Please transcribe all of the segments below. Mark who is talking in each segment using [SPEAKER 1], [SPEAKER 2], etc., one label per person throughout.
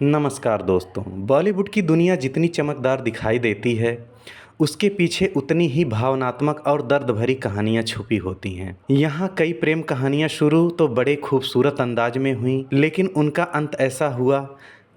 [SPEAKER 1] नमस्कार दोस्तों। बॉलीवुड की दुनिया जितनी चमकदार दिखाई देती है, उसके पीछे उतनी ही भावनात्मक और दर्द भरी कहानियाँ छुपी होती हैं। यहाँ कई प्रेम कहानियाँ शुरू तो बड़े खूबसूरत अंदाज में हुई, लेकिन उनका अंत ऐसा हुआ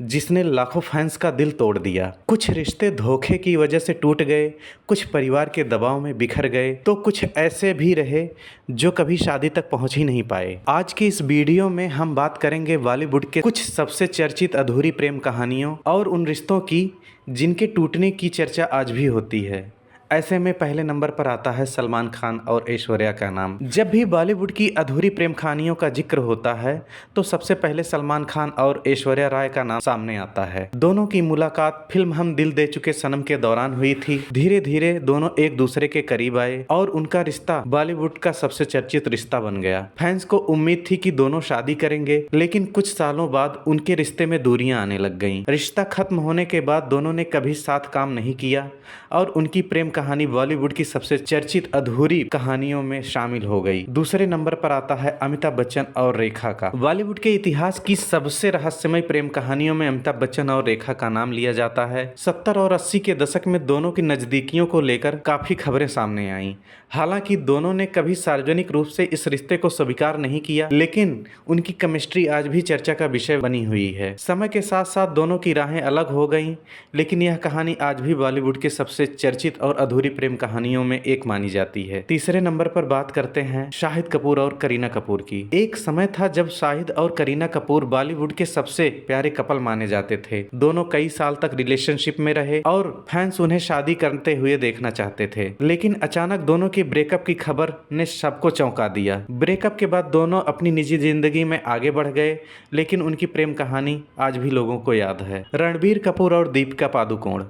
[SPEAKER 1] जिसने लाखों फैंस का दिल तोड़ दिया। कुछ रिश्ते धोखे की वजह से टूट गए, कुछ परिवार के दबाव में बिखर गए, तो कुछ ऐसे भी रहे जो कभी शादी तक पहुंच ही नहीं पाए। आज की इस वीडियो में हम बात करेंगे बॉलीवुड के कुछ सबसे चर्चित अधूरी प्रेम कहानियों और उन रिश्तों की जिनके टूटने की चर्चा आज भी होती है। ऐसे में पहले नंबर पर आता है सलमान खान और ऐश्वर्या का नाम। जब भी बॉलीवुड की अधूरी प्रेम कहानियों का जिक्र होता है तो सबसे पहले सलमान खान और ऐश्वर्या राय का नाम सामने आता है। दोनों की मुलाकात फिल्म हम दिल दे चुके सनम के दौरान हुई थी। धीरे धीरे दोनों एक दूसरे के करीब आए और उनका रिश्ता बॉलीवुड का सबसे चर्चित रिश्ता बन गया। फैंस को उम्मीद थी कि दोनों शादी करेंगे, लेकिन कुछ सालों बाद उनके रिश्ते में दूरियां आने लग गईं। रिश्ता खत्म होने के बाद दोनों ने कभी साथ काम नहीं किया और उनकी प्रेम कहानी बॉलीवुड की सबसे चर्चित अधूरी कहानियों में शामिल हो गई। दूसरे नंबर पर आता है अमिताभ बच्चन और रेखा का। बॉलीवुड के इतिहास की सबसे रहस्यमय प्रेम कहानियों में अमिताभ बच्चन और रेखा का नाम लिया जाता है। 70 और 80 के दशक में दोनों की नजदीकियों को लेकर काफी खबरें सामने आईं। हालांकि दोनों ने कभी सार्वजनिक रूप से इस रिश्ते को स्वीकार नहीं किया, लेकिन उनकी केमिस्ट्री आज भी चर्चा का विषय बनी हुई है। समय के साथ साथ दोनों की राहें अलग हो गईं, लेकिन यह कहानी आज भी बॉलीवुड के सबसे चर्चित और अधूरी प्रेम कहानियों में एक मानी जाती है। तीसरे नंबर पर बात करते हैं शाहिद कपूर और करीना कपूर की। एक समय था जब शाहिद और करीना कपूर बॉलीवुड के सबसे प्यारे कपल माने जाते थे। दोनों कई साल तक रिलेशनशिप में रहे और फैंस उन्हें शादी करते हुए देखना चाहते थे, लेकिन अचानक दोनों के ब्रेकअप की खबर ने सबको चौंका दिया। ब्रेकअप के बाद दोनों अपनी निजी जिंदगी में आगे बढ़ गए, लेकिन उनकी प्रेम कहानी आज भी लोगों को याद है। रणबीर कपूर और दीपिका पादुकोण।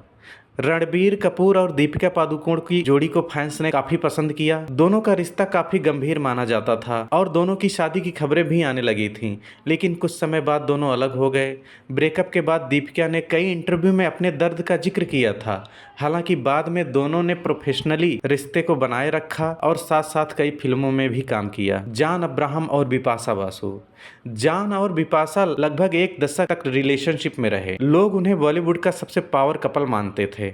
[SPEAKER 1] रणबीर कपूर और दीपिका पादुकोण की जोड़ी को फैंस ने काफी पसंद किया। दोनों का रिश्ता काफी गंभीर माना जाता था और दोनों की शादी की खबरें भी आने लगी थीं, लेकिन कुछ समय बाद दोनों अलग हो गए। ब्रेकअप के बाद दीपिका ने कई इंटरव्यू में अपने दर्द का जिक्र किया था। हालांकि बाद में दोनों ने प्रोफेशनली रिश्ते को बनाए रखा और साथ साथ कई फिल्मों में भी काम किया। जॉन अब्राहम और बिपाशा बासु। जॉन और बिपाशा लगभग एक दशक तक रिलेशनशिप में रहे। लोग उन्हें बॉलीवुड का सबसे पावर कपल मानते थे,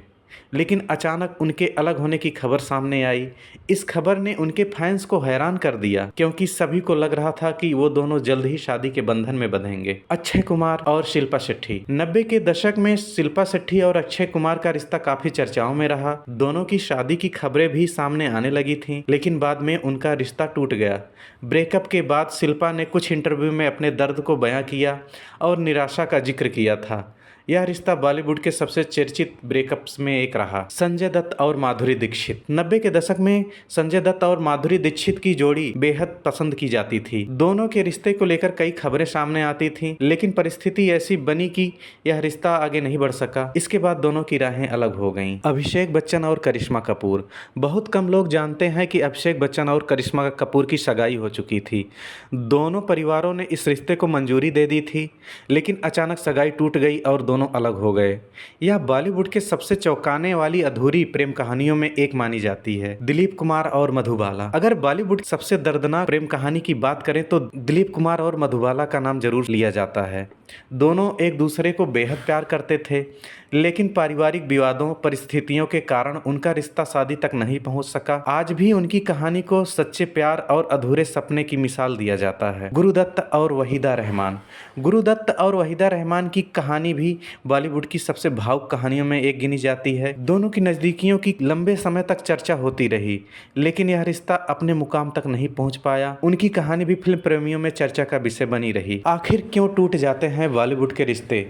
[SPEAKER 1] लेकिन अचानक उनके अलग होने की खबर सामने आई। इस खबर ने उनके फैंस को हैरान कर दिया, क्योंकि सभी को लग रहा था कि वो दोनों जल्द ही शादी के बंधन में बंधेंगे। अक्षय कुमार और शिल्पा शेट्टी। 90 के दशक में शिल्पा शेट्टी और अक्षय कुमार का रिश्ता काफी चर्चाओं में रहा। दोनों की शादी की खबरें भी सामने आने लगी थीं, लेकिन बाद में उनका रिश्ता टूट गया। ब्रेकअप के बाद शिल्पा ने कुछ इंटरव्यू में अपने दर्द को बयां किया और निराशा का जिक्र किया था। यह रिश्ता बॉलीवुड के सबसे चर्चित ब्रेकअप्स में एक रहा। संजय दत्त और माधुरी दीक्षित। 90 के दशक में संजय दत्त और माधुरी दीक्षित की जोड़ी बेहद पसंद की जाती थी। दोनों के रिश्ते को लेकर कई खबरें सामने आती थीं, लेकिन परिस्थिति ऐसी बनी कि यह रिश्ता आगे नहीं बढ़ सका। इसके बाद दोनों की राहें अलग हो गईं। अभिषेक बच्चन और करिश्मा कपूर। बहुत कम लोग जानते हैं कि अभिषेक बच्चन और करिश्मा कपूर की सगाई हो चुकी थी। दोनों परिवारों ने इस रिश्ते को मंजूरी दे दी थी, लेकिन अचानक सगाई टूट गई और दोनों अलग हो गए। यह बॉलीवुड के सबसे चौंकाने वाली अधूरी प्रेम कहानियों में एक मानी जाती है। दिलीप कुमार और मधुबाला। अगर बॉलीवुड की सबसे दर्दनाक प्रेम कहानी की बात करें तो दिलीप कुमार और मधुबाला का नाम जरूर लिया जाता है। दोनों एक दूसरे को बेहद प्यार करते थे, लेकिन पारिवारिक विवादों परिस्थितियों के कारण उनका रिश्ता शादी तक नहीं पहुंच सका। आज भी उनकी कहानी को सच्चे प्यार और अधूरे सपने की मिसाल दिया जाता है। गुरुदत्त और वहीदा रहमान। गुरुदत्त और वहीदा रहमान की कहानी भी बॉलीवुड की सबसे भावुक कहानियों में एक गिनी जाती है। दोनों की नज़दीकियों की लंबे समय तक चर्चा होती रही, लेकिन यह रिश्ता अपने मुकाम तक नहीं पहुंच पाया। उनकी कहानी भी फिल्म प्रेमियों में चर्चा का विषय बनी रही। आखिर क्यों टूट जाते हैं बॉलीवुड के रिश्ते?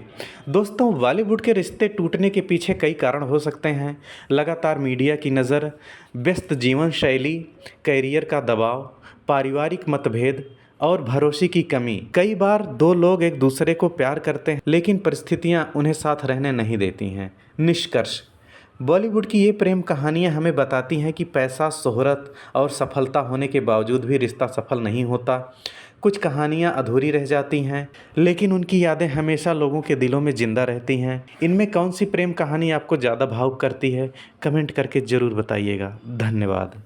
[SPEAKER 1] दोस्तों, बॉलीवुड के रिश्ते टूटने के पीछे कई कारण हो सकते हैं। लगातार मीडिया की नज़र, व्यस्त जीवन शैली, कैरियर का दबाव, पारिवारिक मतभेद और भरोसे की कमी। कई बार दो लोग एक दूसरे को प्यार करते हैं, लेकिन परिस्थितियां उन्हें साथ रहने नहीं देती हैं। निष्कर्ष, बॉलीवुड की ये प्रेम कहानियां हमें बताती हैं कि पैसा, शोहरत और सफलता होने के बावजूद भी रिश्ता सफल नहीं होता। कुछ कहानियां अधूरी रह जाती हैं, लेकिन उनकी यादें हमेशा लोगों के दिलों में जिंदा रहती हैं। इनमें कौन सी प्रेम कहानी आपको ज़्यादा भावुक करती है? कमेंट करके ज़रूर बताइएगा। धन्यवाद।